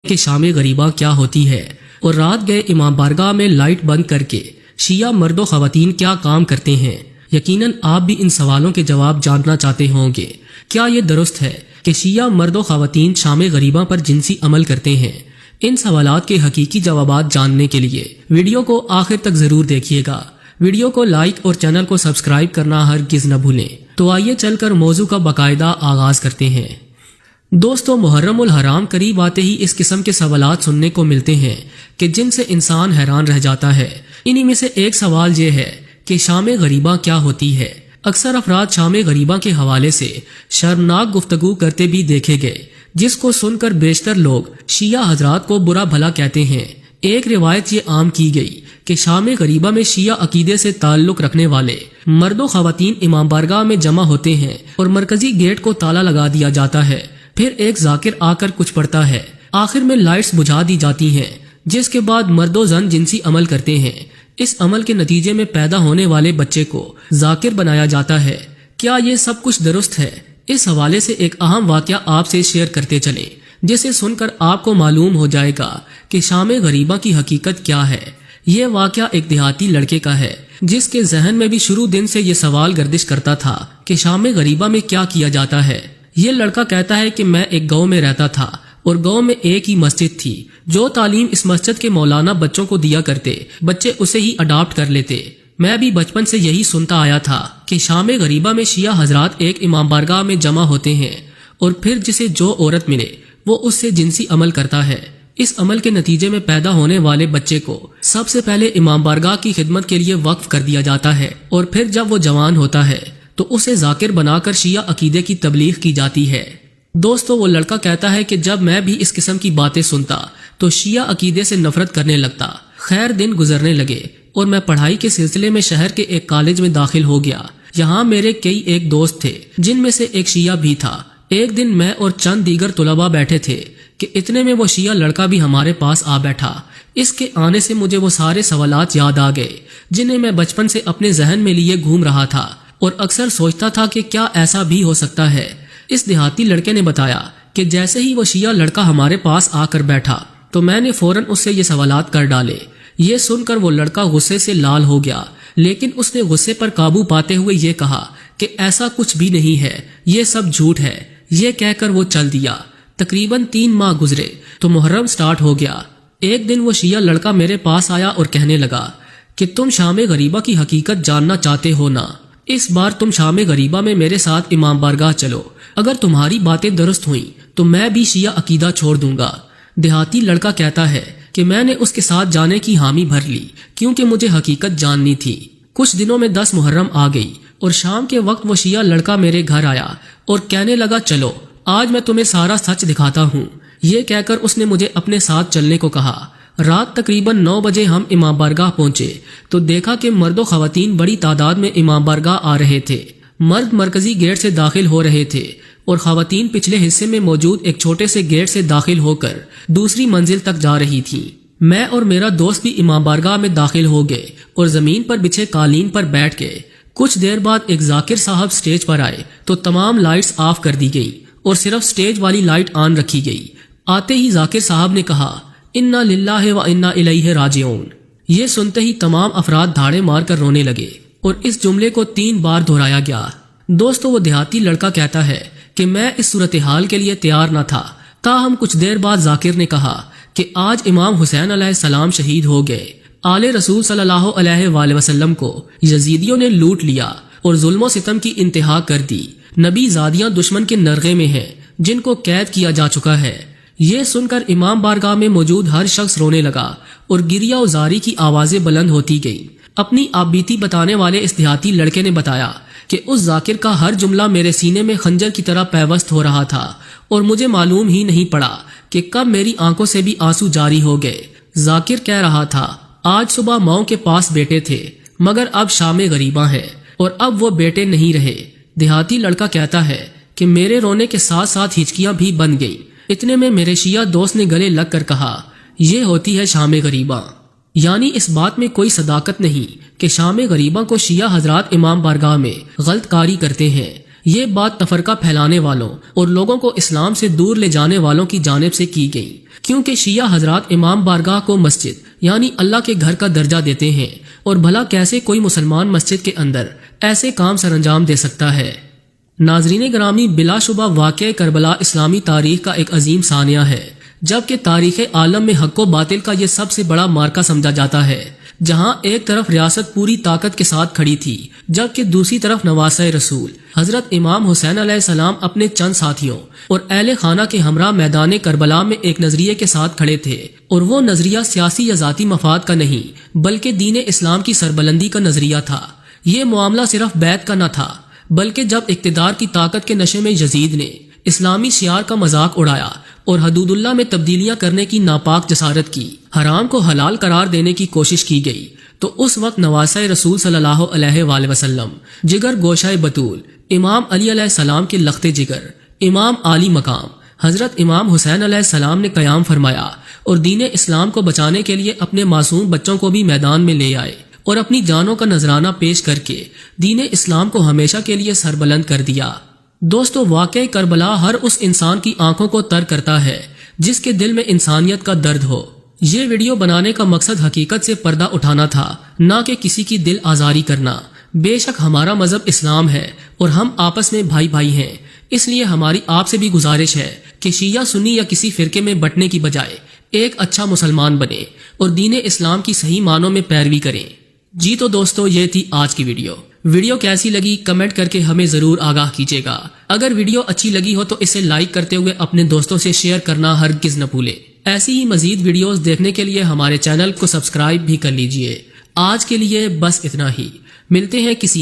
کہ شام غریبہ کیا ہوتی ہے اور رات گئے امام بارگاہ میں لائٹ بند کر کے شیعہ مرد و خواتین کیا کام کرتے ہیں۔ یقیناً آپ بھی ان سوالوں کے جواب جاننا چاہتے ہوں گے۔ کیا یہ درست ہے کہ شیعہ مرد و خواتین شام غریبہ پر جنسی عمل کرتے ہیں؟ ان سوالات کے حقیقی جوابات جاننے کے لیے ویڈیو کو آخر تک ضرور دیکھیے گا۔ ویڈیو کو لائک اور چینل کو سبسکرائب کرنا ہرگز نہ بھولیں۔ تو آئیے چل کر موضوع کا باقاعدہ آغاز کرتے ہیں۔ دوستو، محرم الحرام قریب آتے ہی اس قسم کے سوالات سننے کو ملتے ہیں کہ جن سے انسان حیران رہ جاتا ہے۔ انہی میں سے ایک سوال یہ ہے کہ شام غریبہ کیا ہوتی ہے؟ اکثر افراد شام غریبہ کے حوالے سے شرمناک گفتگو کرتے بھی دیکھے گئے، جس کو سن کر بیشتر لوگ شیعہ حضرات کو برا بھلا کہتے ہیں۔ ایک روایت یہ عام کی گئی کہ شام غریبہ میں شیعہ عقیدے سے تعلق رکھنے والے مرد و خواتین امام بارگاہ میں جمع ہوتے ہیں اور مرکزی گیٹ کو تالا لگا دیا جاتا ہے۔ پھر ایک ذاکر آ کر کچھ پڑھتا ہے، آخر میں لائٹس بجھا دی جاتی ہیں، جس کے بعد مرد و زن جنسی عمل کرتے ہیں۔ اس عمل کے نتیجے میں پیدا ہونے والے بچے کو ذاکر بنایا جاتا ہے۔ کیا یہ سب کچھ درست ہے؟ اس حوالے سے ایک اہم واقعہ آپ سے شیئر کرتے چلیں، جسے سن کر آپ کو معلوم ہو جائے گا کہ شام غریبہ کی حقیقت کیا ہے۔ یہ واقعہ ایک دیہاتی لڑکے کا ہے، جس کے ذہن میں بھی شروع دن سے یہ سوال گردش کرتا تھا کہ شام غریبہ میں کیا کیا جاتا ہے۔ یہ لڑکا کہتا ہے کہ میں ایک گاؤں میں رہتا تھا اور گاؤں میں ایک ہی مسجد تھی۔ جو تعلیم اس مسجد کے مولانا بچوں کو دیا کرتے، بچے اسے ہی اڈاپٹ کر لیتے۔ میں بھی بچپن سے یہی سنتا آیا تھا کہ شام غریبہ میں شیعہ حضرات ایک امام بارگاہ میں جمع ہوتے ہیں اور پھر جسے جو عورت ملے وہ اس سے جنسی عمل کرتا ہے۔ اس عمل کے نتیجے میں پیدا ہونے والے بچے کو سب سے پہلے امام بارگاہ کی خدمت کے لیے وقف کر دیا جاتا ہے، اور پھر جب وہ جوان ہوتا ہے تو اسے ذاکر بنا کر شیعہ عقیدے کی تبلیغ کی جاتی ہے۔ دوستو، وہ لڑکا کہتا ہے کہ جب میں بھی اس قسم کی باتیں سنتا تو شیعہ عقیدے سے نفرت کرنے لگتا۔ خیر، دن گزرنے لگے اور میں پڑھائی کے سلسلے میں شہر کے ایک کالج میں داخل ہو گیا۔ یہاں میرے کئی ایک دوست تھے، جن میں سے ایک شیعہ بھی تھا۔ ایک دن میں اور چند دیگر طلباء بیٹھے تھے کہ اتنے میں وہ شیعہ لڑکا بھی ہمارے پاس آ بیٹھا۔ اس کے آنے سے مجھے وہ سارے سوالات یاد آ گئے جنہیں میں بچپن سے اپنے ذہن میں لیے گھوم رہا تھا اور اکثر سوچتا تھا کہ کیا ایسا بھی ہو سکتا ہے۔ اس دیہاتی لڑکے نے بتایا کہ جیسے ہی وہ شیعہ لڑکا ہمارے پاس آ کر بیٹھا تو میں نے فوراً اس سے یہ سوالات کر ڈالے۔ یہ سن کر وہ لڑکا غصے سے لال ہو گیا، لیکن اس نے غصے پر قابو پاتے ہوئے یہ کہا کہ ایسا کچھ بھی نہیں ہے، یہ سب جھوٹ ہے۔ یہ کہہ کر وہ چل دیا۔ تقریباً 3 ماہ گزرے تو محرم سٹارٹ ہو گیا۔ ایک دن وہ شیعہ لڑکا میرے پاس آیا اور کہنے لگا کہ تم شام غریبہ کی حقیقت جاننا چاہتے ہو نا؟ اس بار تم شام غریبہ میں میرے ساتھ امام بارگاہ چلو۔ اگر تمہاری باتیں درست ہوئیں تو میں بھی شیعہ عقیدہ چھوڑ دوں گا۔ دیہاتی لڑکا کہتا ہے کہ میں نے اس کے ساتھ جانے کی حامی بھر لی، کیونکہ مجھے حقیقت جاننی تھی۔ کچھ دنوں میں 10 محرم آ گئی اور شام کے وقت وہ شیعہ لڑکا میرے گھر آیا اور کہنے لگا چلو آج میں تمہیں سارا سچ دکھاتا ہوں۔ یہ کہہ کر اس نے مجھے اپنے ساتھ چلنے کو کہا۔ رات تقریباً 9 بجے ہم امام بارگاہ پہنچے تو دیکھا کہ مرد و خواتین بڑی تعداد میں امام بارگاہ آ رہے تھے۔ مرد مرکزی گیٹ سے داخل ہو رہے تھے اور خواتین پچھلے حصے میں موجود ایک چھوٹے سے گیٹ سے داخل ہو کر دوسری منزل تک جا رہی تھی۔ میں اور میرا دوست بھی امام بارگاہ میں داخل ہو گئے اور زمین پر بچھے قالین پر بیٹھ گئے۔ کچھ دیر بعد ایک ذاکر صاحب سٹیج پر آئے تو تمام لائٹس آف کر دی گئی اور صرف سٹیج والی لائٹ آن رکھی گئی۔ آتے ہی ذاکر صاحب نے کہا انا للہ و انا الیہ راجعون۔ یہ سنتے ہی تمام افراد دھاڑے مار کر رونے لگے اور اس جملے کو 3 بار دہرایا گیا۔ دوستو، وہ دیہاتی لڑکا کہتا ہے کہ میں اس صورتحال کے لیے تیار نہ تھا، تاہم کچھ دیر بعد ذاکر نے کہا کہ آج امام حسین علیہ السلام شہید ہو گئے۔ آل رسول صلی اللہ علیہ وآلہ وسلم کو یزیدیوں نے لوٹ لیا اور ظلم و ستم کی انتہا کر دی۔ نبی زادیاں دشمن کے نرغے میں ہیں جن کو قید کیا جا چکا ہے۔ یہ سن کر امام بارگاہ میں موجود ہر شخص رونے لگا اور گریہ و زاری کی آوازیں بلند ہوتی گئیں۔ اپنی آپ بیتی بتانے والے اس دیہاتی لڑکے نے بتایا کہ اس ذاکر کا ہر جملہ میرے سینے میں خنجر کی طرح پیوست ہو رہا تھا اور مجھے معلوم ہی نہیں پڑا کہ کب میری آنکھوں سے بھی آنسو جاری ہو گئے۔ ذاکر کہہ رہا تھا آج صبح ماؤں کے پاس بیٹے تھے، مگر اب شام غریبہ ہے اور اب وہ بیٹے نہیں رہے۔ دیہاتی لڑکا کہتا ہے کہ میرے رونے کے ساتھ ساتھ ہچکیاں بھی بن گئیں۔ اتنے میں میرے شیعہ دوست نے گلے لگ کر کہا یہ ہوتی ہے شام غریبہ۔ یعنی اس بات میں کوئی صداقت نہیں کہ شام غریبہ کو شیعہ حضرات امام بارگاہ میں غلط کاری کرتے ہیں۔ یہ بات تفرقہ پھیلانے والوں اور لوگوں کو اسلام سے دور لے جانے والوں کی جانب سے کی گئی۔ کیونکہ شیعہ حضرات امام بارگاہ کو مسجد یعنی اللہ کے گھر کا درجہ دیتے ہیں، اور بھلا کیسے کوئی مسلمان مسجد کے اندر ایسے کام سر انجام دے سکتا ہے۔ ناظرین گرامی، بلا شبہ واقعہ کربلا اسلامی تاریخ کا ایک عظیم ثانیہ ہے، جبکہ تاریخ عالم میں حق و باطل کا یہ سب سے بڑا مارکا سمجھا جاتا ہے، جہاں ایک طرف ریاست پوری طاقت کے ساتھ کھڑی تھی، جبکہ دوسری طرف نواسہ رسول حضرت امام حسین علیہ السلام اپنے چند ساتھیوں اور اہل خانہ کے ہمراہ میدان کربلا میں ایک نظریے کے ساتھ کھڑے تھے، اور وہ نظریہ سیاسی یا ذاتی مفاد کا نہیں بلکہ دین اسلام کی سربلندی کا نظریہ تھا۔ یہ معاملہ صرف بیعت کا نہ تھا، بلکہ جب اقتدار کی طاقت کے نشے میں یزید نے اسلامی شعار کا مذاق اڑایا اور حدود اللہ میں تبدیلیاں کرنے کی ناپاک جسارت کی، حرام کو حلال قرار دینے کی کوشش کی گئی، تو اس وقت نواسہ رسول صلی اللہ علیہ وآلہ وسلم، جگر گوشہ بطول، امام علی علیہ السلام کے لخت جگر، امام عالی مقام حضرت امام حسین علیہ السلام نے قیام فرمایا اور دین اسلام کو بچانے کے لیے اپنے معصوم بچوں کو بھی میدان میں لے آئے اور اپنی جانوں کا نذرانہ پیش کر کے دین اسلام کو ہمیشہ کے لیے سربلند کر دیا۔ دوستو، واقعہ کربلا ہر اس انسان کی آنکھوں کو تر کرتا ہے جس کے دل میں انسانیت کا درد ہو۔ یہ ویڈیو بنانے کا مقصد حقیقت سے پردہ اٹھانا تھا، نہ کہ کسی کی دل آزاری کرنا۔ بے شک ہمارا مذہب اسلام ہے اور ہم آپس میں بھائی بھائی ہیں، اس لیے ہماری آپ سے بھی گزارش ہے کہ شیعہ سنی یا کسی فرقے میں بٹنے کی بجائے ایک اچھا مسلمان بنے اور دین اسلام کی صحیح معنوں میں پیروی کریں۔ جی تو دوستو، یہ تھی آج کی ویڈیو کیسی لگی کمنٹ کر کے ہمیں ضرور آگاہ کیجیے گا۔ اگر ویڈیو اچھی لگی ہو تو اسے لائک کرتے ہوئے اپنے دوستوں سے شیئر کرنا ہرگز نہ بھولے۔ ایسی ہی مزید ویڈیوز دیکھنے کے لیے ہمارے چینل کو سبسکرائب بھی کر لیجئے۔ آج کے لیے بس اتنا ہی، ملتے ہیں کسی